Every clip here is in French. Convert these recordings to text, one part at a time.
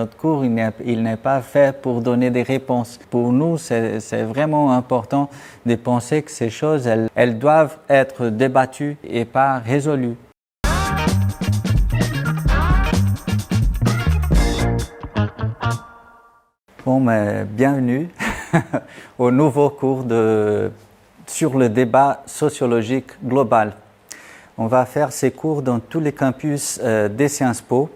notre cours, il n'est pas fait pour donner des réponses. Pour nous, c'est vraiment important de penser que ces choses, elles doivent être débattues et pas résolues. Bon, mais bienvenue au nouveau cours sur le débat sociologique global. On va faire ces cours dans tous les campus des Sciences Po.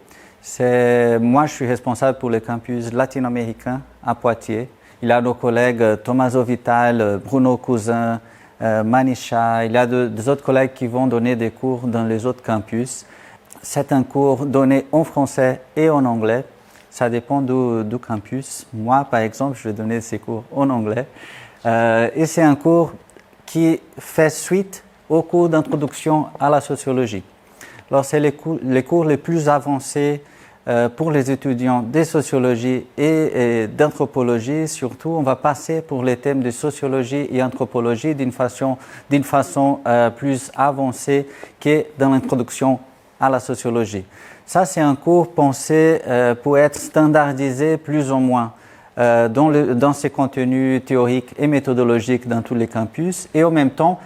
Moi, je suis responsable pour le campus latino-américain à Poitiers. Il y a nos collègues Tommaso Vital, Bruno Cousin, Manisha. Il y a des autres collègues qui vont donner des cours dans les autres campus. C'est un cours donné en français et en anglais. Ça dépend du campus. Moi, par exemple, je vais donner ces cours en anglais. Et c'est un cours qui fait suite au cours d'introduction à la sociologie. Alors, c'est les cours les plus avancés pour les étudiants de sociologie et d'anthropologie. Surtout, on va passer pour les thèmes de sociologie et anthropologie d'une façon plus avancée que dans l'introduction à la sociologie. Ça, c'est un cours pensé pour être standardisé plus ou moins dans ses contenus théoriques et méthodologiques dans tous les campus. Et en même temps,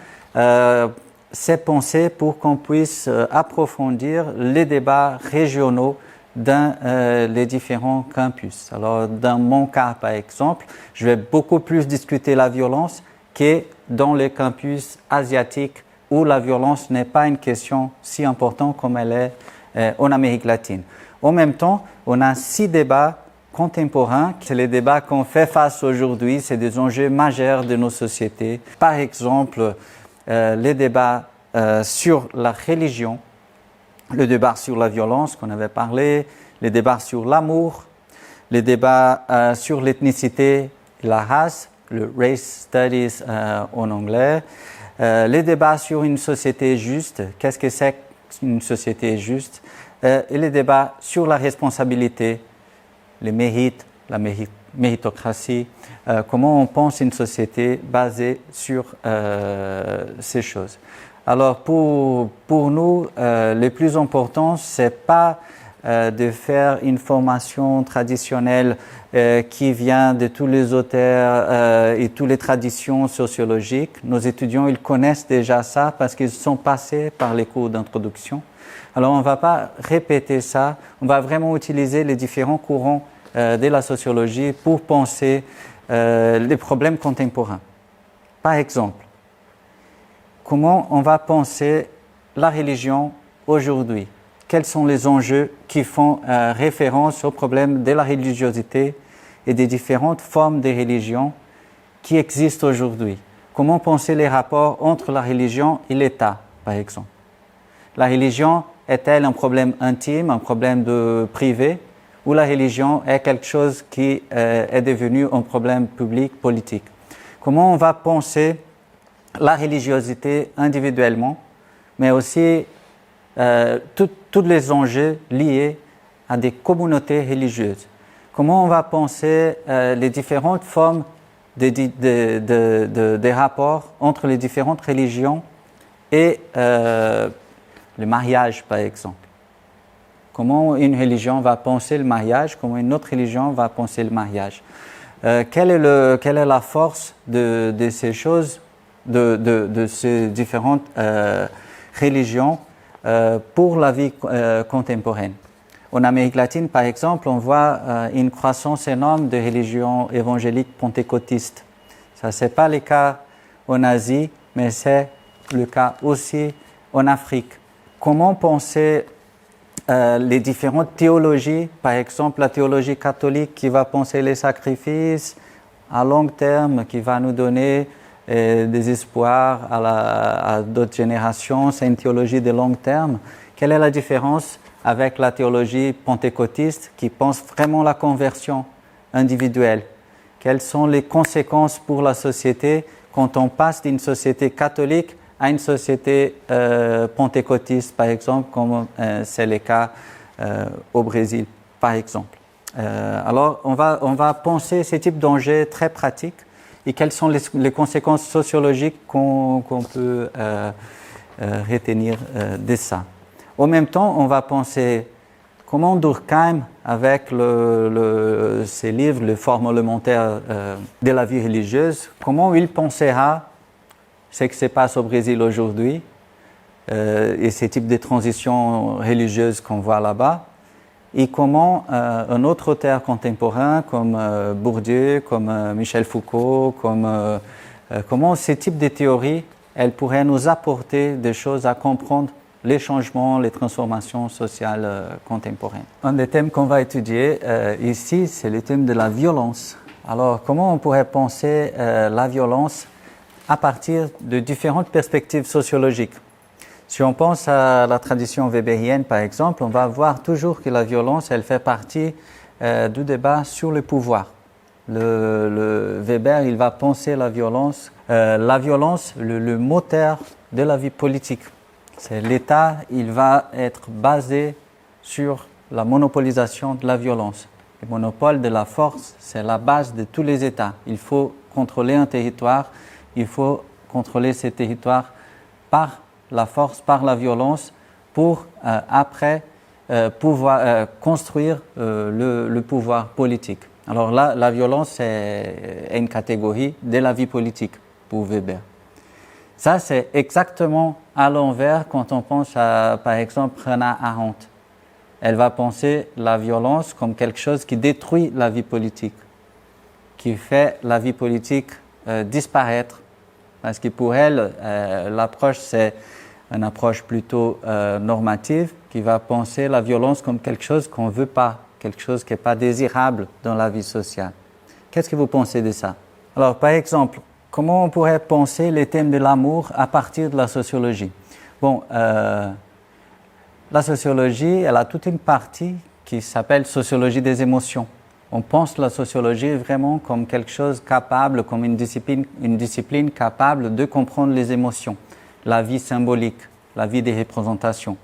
c'est pensé pour qu'on puisse approfondir les débats régionaux dans les différents campus. Alors, dans mon cas, par exemple, je vais beaucoup plus discuter la violence que dans les campus asiatiques où la violence n'est pas une question si importante comme elle est en Amérique latine. En même temps, on a 6 débats contemporains. C'est les débats qu'on fait face aujourd'hui. C'est des enjeux majeurs de nos sociétés. Par exemple, les débats sur la religion, le débat sur la violence qu'on avait parlé, les débats sur l'amour, les débats sur l'ethnicité et la race, le Race Studies en anglais, les débats sur une société juste, qu'est-ce que c'est une société juste, et les débats sur la responsabilité, les mérites, la méritocratie, comment on pense une société basée sur ces choses. Alors pour nous, le plus important, c'est pas de faire une formation traditionnelle qui vient de tous les auteurs et toutes les traditions sociologiques. Nos étudiants, ils connaissent déjà ça parce qu'ils sont passés par les cours d'introduction. Alors, on ne va pas répéter ça, on va vraiment utiliser les différents courants de la sociologie pour penser les problèmes contemporains. Par exemple, comment on va penser la religion aujourd'hui? Quels sont les enjeux qui font référence au problème de la religiosité et des différentes formes de religion qui existent aujourd'hui? Comment penser les rapports entre la religion et l'État, par exemple? La religion est-elle un problème intime, un problème privé, ou la religion est quelque chose qui est devenu un problème public, politique? Comment on va penser la religiosité individuellement, mais aussi tous les enjeux liés à des communautés religieuses? Comment on va penser les différentes formes des rapports entre les différentes religions et le mariage, par exemple? Comment une religion va penser le mariage? Comment une autre religion va penser le mariage? Quelle est la force de ces choses, de ces différentes religions pour la vie contemporaine? En Amérique latine, par exemple, on voit une croissance énorme de religions évangéliques pentecôtistes. Ça, ce n'est pas le cas en Asie, mais c'est le cas aussi en Afrique. Comment penser les différentes théologies, par exemple la théologie catholique qui va penser les sacrifices à long terme, qui va nous donner des espoirs à d'autres générations, c'est une théologie de long terme. Quelle est la différence avec la théologie pentecôtiste qui pense vraiment la conversion individuelle? Quelles sont les conséquences pour la société quand on passe d'une société catholique à une société pentecôtiste, par exemple, comme c'est le cas au Brésil, par exemple. Alors, on va penser ces types d'enjeux très pratiques et quelles sont les conséquences sociologiques qu'on peut retenir de ça. En même temps, on va penser comment Durkheim, avec ses livres, les formes élémentaires de la vie religieuse, comment il pensera ce qui se passe au Brésil aujourd'hui et ces types de transitions religieuses qu'on voit là-bas, et comment un autre auteur contemporain comme Bourdieu, comme Michel Foucault, comment ces types de théories, elles pourraient nous apporter des choses à comprendre les changements, les transformations sociales contemporaines. Un des thèmes qu'on va étudier ici, c'est le thème de la violence. Alors, comment on pourrait penser la violence à partir de différentes perspectives sociologiques? Si on pense à la tradition weberienne, par exemple, on va voir toujours que la violence, elle fait partie du débat sur le pouvoir. Le Weber, il va penser la violence, le moteur de la vie politique. C'est l'État, il va être basé sur la monopolisation de la violence. Le monopole de la force, c'est la base de tous les États. Il faut contrôler un territoire, il faut contrôler ces territoires par la force, par la violence, pour après pouvoir construire le pouvoir politique. Alors là, la violence est une catégorie de la vie politique pour Weber. Ça, c'est exactement à l'envers quand on pense à, par exemple, Hannah Arendt. Elle va penser la violence comme quelque chose qui détruit la vie politique, qui fait la vie politique disparaître. Parce que pour elle, l'approche, c'est une approche plutôt normative qui va penser la violence comme quelque chose qu'on ne veut pas, quelque chose qui n'est pas désirable dans la vie sociale. Qu'est-ce que vous pensez de ça? Alors, par exemple, comment on pourrait penser les thèmes de l'amour à partir de la sociologie? Bon, la sociologie, elle a toute une partie qui s'appelle sociologie des émotions. On pense la sociologie vraiment comme quelque chose capable, comme une discipline capable de comprendre les émotions, la vie symbolique, la vie des représentations.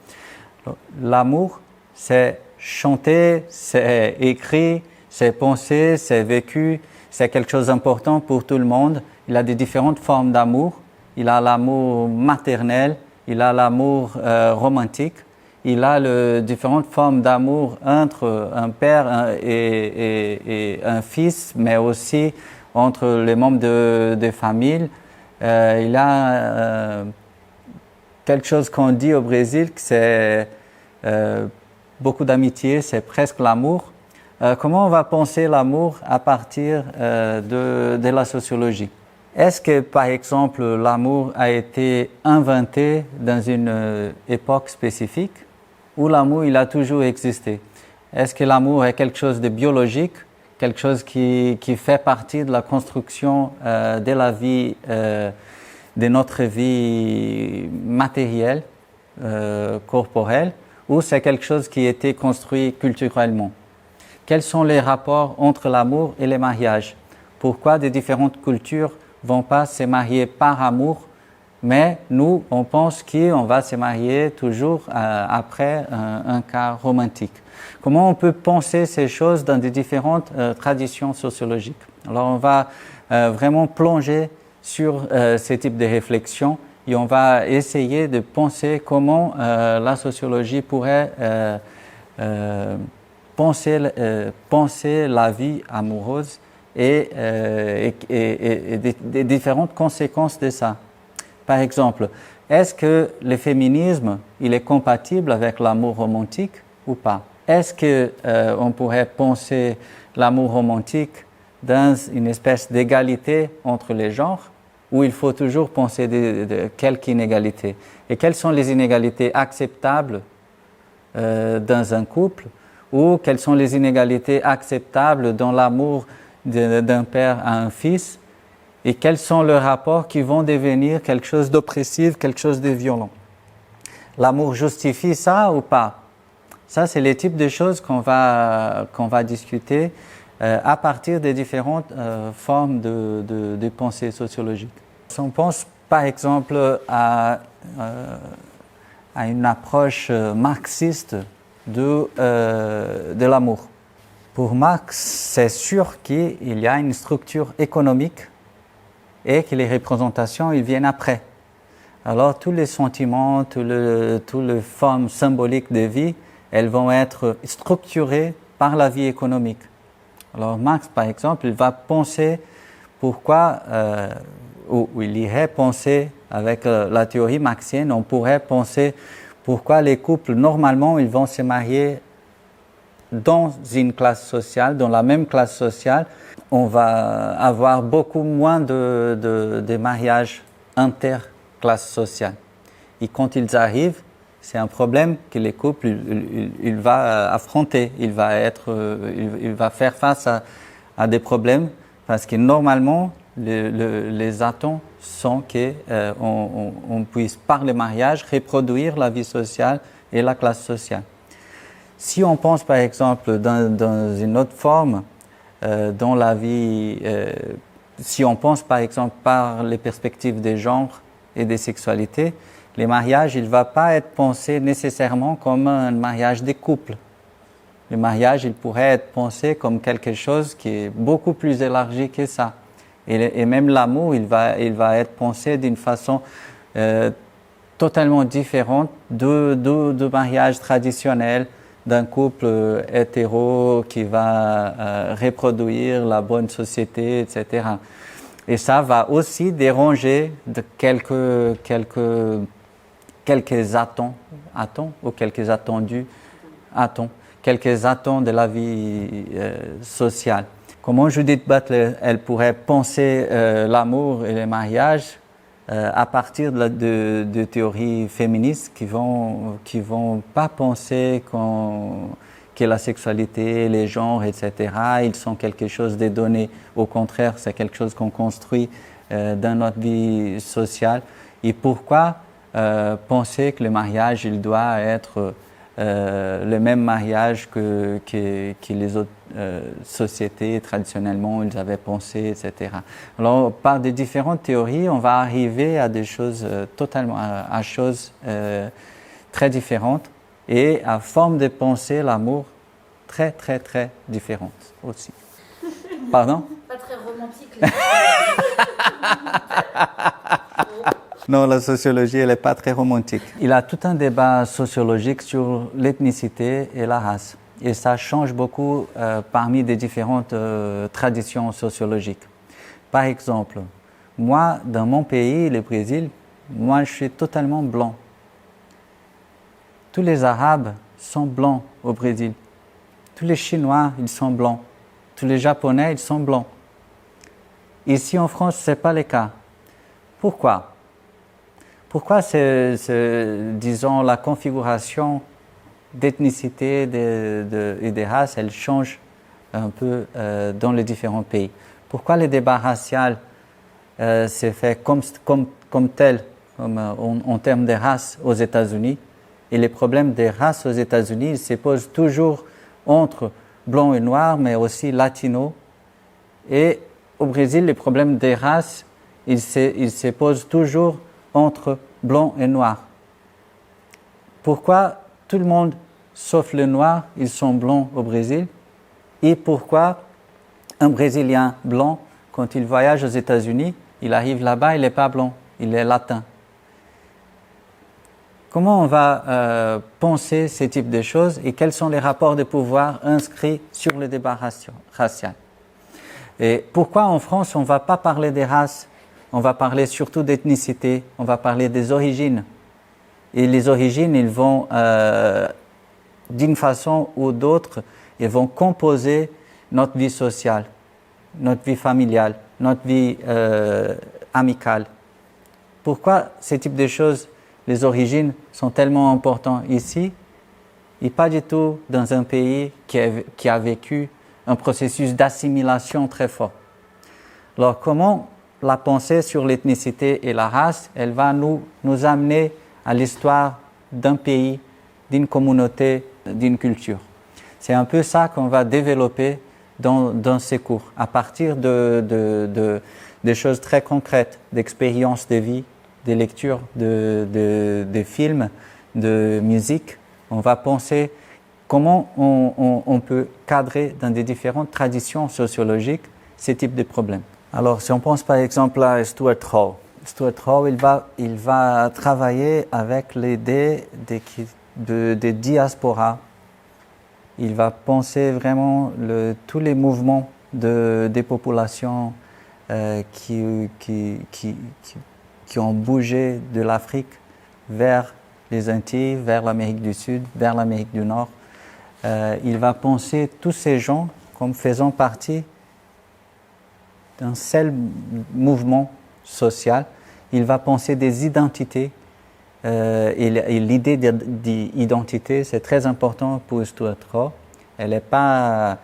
L'amour, c'est chanter, c'est écrit, c'est penser, c'est vécu, c'est quelque chose d'important pour tout le monde. Il a des différentes formes d'amour. Il a l'amour maternel, il a l'amour romantique, il a différentes formes d'amour entre un père et un fils, mais aussi entre les membres de famille. Il a quelque chose qu'on dit au Brésil, que c'est beaucoup d'amitié, c'est presque l'amour. Comment on va penser l'amour à partir de la sociologie? Est-ce que, par exemple, l'amour a été inventé dans une époque spécifique ou l'amour, il a toujours existé? Est-ce que l'amour est quelque chose de biologique, quelque chose qui fait partie de la construction de la vie, de notre vie matérielle, corporelle, ou c'est quelque chose qui a été construit culturellement? Quels sont les rapports entre l'amour et les mariages? Pourquoi des différentes cultures ne vont pas se marier par amour, mais nous, on pense qu'on va se marier toujours après un cas romantique? Comment on peut penser ces choses dans des différentes traditions sociologiques? Alors, on va vraiment plonger sur ces types de réflexions et on va essayer de penser comment la sociologie pourrait penser la vie amoureuse et des différentes conséquences de ça. Par exemple, est-ce que le féminisme, il est compatible avec l'amour romantique ou pas? Est-ce qu'on pourrait penser l'amour romantique dans une espèce d'égalité entre les genres, ou il faut toujours penser de quelque inégalité? Et quelles sont les inégalités acceptables dans un couple, ou quelles sont les inégalités acceptables dans l'amour d'un père à un fils, et quels sont les rapports qui vont devenir quelque chose d'oppressif, quelque chose de violent? L'amour justifie ça ou pas? Ça, c'est les types de choses qu'on va discuter à partir des différentes formes de pensée sociologique. Si on pense par exemple à une approche marxiste de l'amour. Pour Marx, c'est sûr qu'il y a une structure économique et que les représentations, ils viennent après. Alors, tous les sentiments, toutes les formes symboliques de vie, elles vont être structurées par la vie économique. Alors Marx, par exemple, il va penser pourquoi, ou il irait penser avec la théorie marxienne, on pourrait penser pourquoi les couples, normalement, ils vont se marier dans une classe sociale, dans la même classe sociale. On va avoir beaucoup moins de mariages interclasses sociales. Et quand ils arrivent, c'est un problème que les couples il va affronter. Il va faire face à des problèmes parce que normalement, les attentes sont qu'on puisse, par le mariage, reproduire la vie sociale et la classe sociale. Si on pense par exemple dans une autre forme, dans la vie, si on pense par exemple par les perspectives des genres et des sexualités, les mariages, il ne va pas être pensé nécessairement comme un mariage des couples. Le mariage, il pourrait être pensé comme quelque chose qui est beaucoup plus élargi que ça. Et même l'amour, il va être pensé d'une façon totalement différente de mariage traditionnel, d'un couple hétéro qui va reproduire la bonne société, etc. Et ça va aussi déranger de quelques attentes ou quelques attendus, quelques attentes de la vie sociale. Comment Judith Butler, elle pourrait penser l'amour et le mariage à partir de théories féministes qui vont pas penser que la sexualité, les genres, etc., ils sont quelque chose de donné. Au contraire, c'est quelque chose qu'on construit dans notre vie sociale. Et pourquoi penser que le mariage, il doit être le même mariage que les autres sociétés traditionnellement ils avaient pensé, etc. Alors par des différentes théories, on va arriver à des choses à choses très différentes et à forme de penser l'amour très très très différentes aussi. Pardon? Pas très romantique. Non, la sociologie, elle n'est pas très romantique. Il y a tout un débat sociologique sur l'ethnicité et la race. Et ça change beaucoup parmi les différentes traditions sociologiques. Par exemple, moi, dans mon pays, le Brésil, moi, je suis totalement blanc. Tous les Arabes sont blancs au Brésil. Tous les Chinois, ils sont blancs. Tous les Japonais, ils sont blancs. Ici en France, ce n'est pas le cas. Pourquoi? Pourquoi disons, la configuration d'ethnicité et des races, elle change un peu dans les différents pays? Pourquoi le débat racial s'est fait comme tel, en termes de race aux États-Unis, et les problèmes des races aux États-Unis, ils se posent toujours entre blancs et noirs, mais aussi latinos. Et au Brésil, les problèmes des races, ils se posent toujours entre blanc et noir. Pourquoi tout le monde, sauf les noirs, ils sont blancs au Brésil? Et pourquoi un Brésilien blanc, quand il voyage aux États-Unis, il arrive là-bas, il n'est pas blanc, il est latin? Comment on va penser ces types de choses et quels sont les rapports de pouvoir inscrits sur le débat racial? Et pourquoi en France, on ne va pas parler des races? On va parler surtout d'ethnicité, on va parler des origines. Et les origines, ils vont, d'une façon ou d'autre, ils vont composer notre vie sociale, notre vie familiale, notre vie amicale. Pourquoi ces types de choses, les origines, sont tellement importantes ici et pas du tout dans un pays qui a vécu un processus d'assimilation très fort? Alors comment la pensée sur l'ethnicité et la race, elle va nous amener à l'histoire d'un pays, d'une communauté, d'une culture. C'est un peu ça qu'on va développer dans ces cours, à partir de choses très concrètes, d'expériences de vie, des lectures de films, de musique. On va penser comment on peut cadrer dans des différentes traditions sociologiques ces types de problèmes. Alors, si on pense par exemple à Stuart Hall, il va travailler avec l'idée de diaspora il va penser vraiment tous les mouvements des populations qui ont bougé de l'Afrique vers les Antilles, vers l'Amérique du Sud, vers l'Amérique du Nord. Il va penser tous ces gens comme faisant partie d'un seul mouvement social. Il va penser des identités. Et l'idée d'identité, c'est très important pour Stuart Hall. Elle n'est pas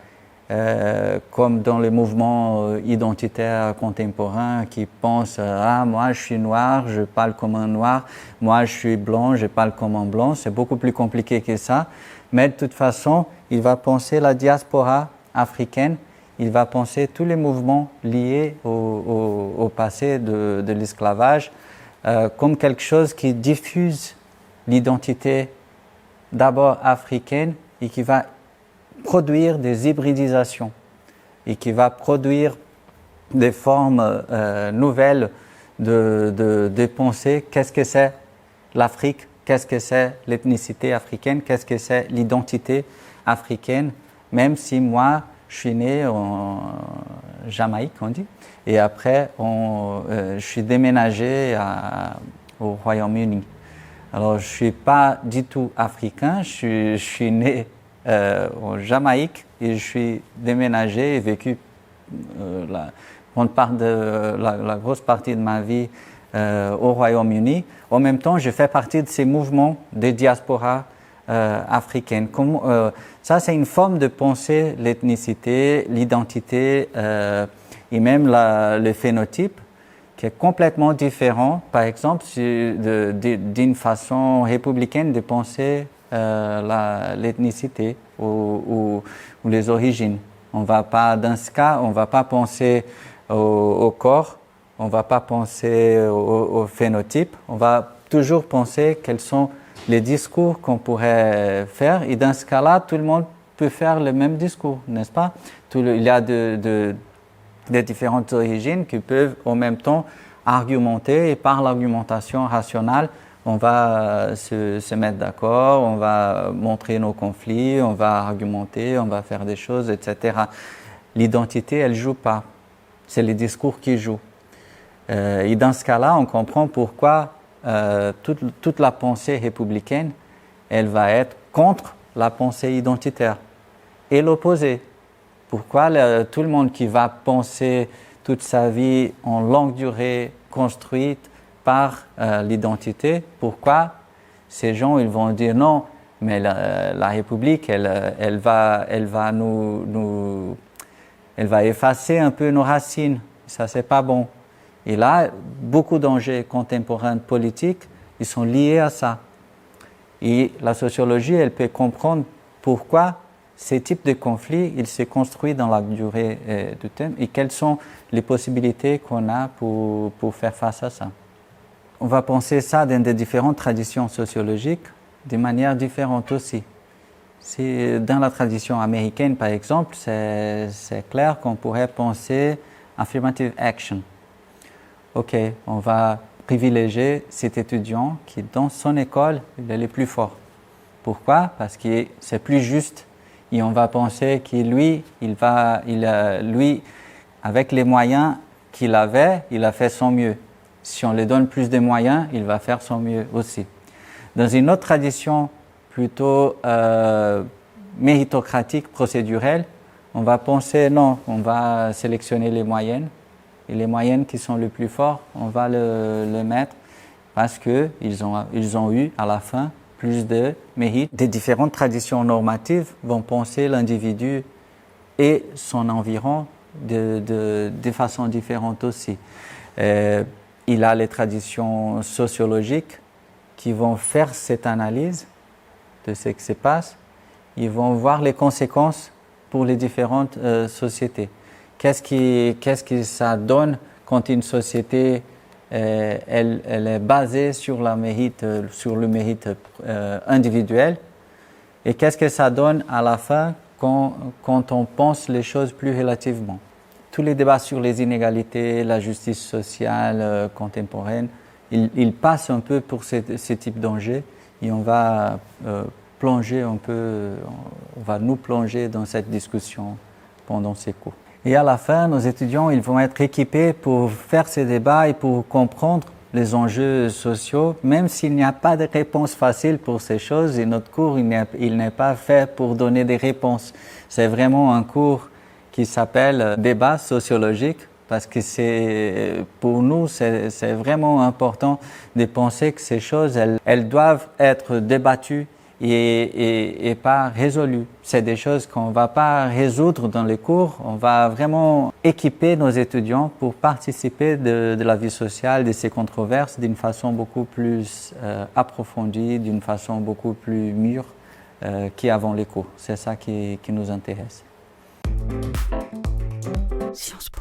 comme dans les mouvements identitaires contemporains qui pensent ah, moi je suis noir, je parle comme un noir, moi je suis blanc, je parle comme un blanc. C'est beaucoup plus compliqué que ça. Mais de toute façon, il va penser la diaspora africaine, il va penser tous les mouvements liés au passé de l'esclavage comme quelque chose qui diffuse l'identité d'abord africaine et qui va produire des hybridisations et qui va produire des formes nouvelles de pensée. Qu'est-ce que c'est l'Afrique? Qu'est-ce que c'est l'ethnicité africaine? Qu'est-ce que c'est l'identité africaine? Même si moi, je suis né en Jamaïque, on dit, et après, je suis déménagé au Royaume-Uni. Alors, je ne suis pas du tout africain, je suis né en Jamaïque et je suis déménagé et vécu la grosse partie de ma vie au Royaume-Uni. En même temps, je fais partie de ces mouvements de diaspora africaine. Ça, c'est une forme de pensée, l'ethnicité, l'identité et même le phénotype qui est complètement différent, par exemple, d'une façon républicaine de penser l'ethnicité ou les origines. On va pas, dans ce cas, on ne va pas penser au corps, on ne va pas penser au phénotype, on va toujours penser quels sont les discours qu'on pourrait faire. Et dans ce cas-là, tout le monde peut faire le même discours, n'est-ce pas? Il y a des différentes origines qui peuvent en même temps argumenter et par l'argumentation rationnelle, on va se mettre d'accord, on va montrer nos conflits, on va argumenter, on va faire des choses, etc. L'identité, elle ne joue pas. C'est les discours qui jouent. Et dans ce cas-là, on comprend pourquoi toute la pensée républicaine, elle va être contre la pensée identitaire et l'opposé. Pourquoi tout le monde qui va penser toute sa vie en longue durée construite par l'identité, pourquoi ces gens ils vont dire non, mais la République elle va effacer un peu nos racines, ça c'est pas bon. Et là, beaucoup d'enjeux contemporains politiques, ils sont liés à ça. Et la sociologie, elle peut comprendre pourquoi ces types de conflits, ils se construisent dans la durée du temps et quelles sont les possibilités qu'on a pour faire face à ça. On va penser ça dans des différentes traditions sociologiques, de manière différente aussi. Dans la tradition américaine, par exemple, c'est clair qu'on pourrait penser affirmative action. Ok, on va privilégier cet étudiant qui, dans son école, il est le plus fort. Pourquoi? Parce que c'est plus juste et on va penser que lui, avec les moyens qu'il avait, il a fait son mieux. Si on lui donne plus de moyens, il va faire son mieux aussi. Dans une autre tradition plutôt méritocratique, procédurelle, on va penser non, on va sélectionner les moyennes. Et les moyennes qui sont les plus forts, on va le mettre parce qu'ils ont eu à la fin plus de mérite. Des différentes traditions normatives vont penser l'individu et son environ de façon différente aussi. Il a les traditions sociologiques qui vont faire cette analyse de ce qui se passe. Ils vont voir les conséquences pour les différentes sociétés. Qu'est-ce que ça donne quand une société elle est basée sur le mérite individuel et qu'est-ce que ça donne à la fin quand on pense les choses plus relativement. Tous les débats sur les inégalités, la justice sociale contemporaine, ils passent un peu pour ce type d'enjeux et on va plonger un peu, on va nous plonger dans cette discussion pendant ces cours. Et à la fin, nos étudiants ils vont être équipés pour faire ces débats et pour comprendre les enjeux sociaux, même s'il n'y a pas de réponse facile pour ces choses. Et notre cours, il n'est pas fait pour donner des réponses. C'est vraiment un cours qui s'appelle débat sociologique, parce que pour nous, c'est vraiment important de penser que ces choses, elles doivent être débattues et pas résolues. C'est des choses qu'on ne va pas résoudre dans les cours. On va vraiment équiper nos étudiants pour participer de la vie sociale, de ces controverses, d'une façon beaucoup plus approfondie, d'une façon beaucoup plus mûre qu'avant les cours. C'est ça qui nous intéresse. Sciences Po.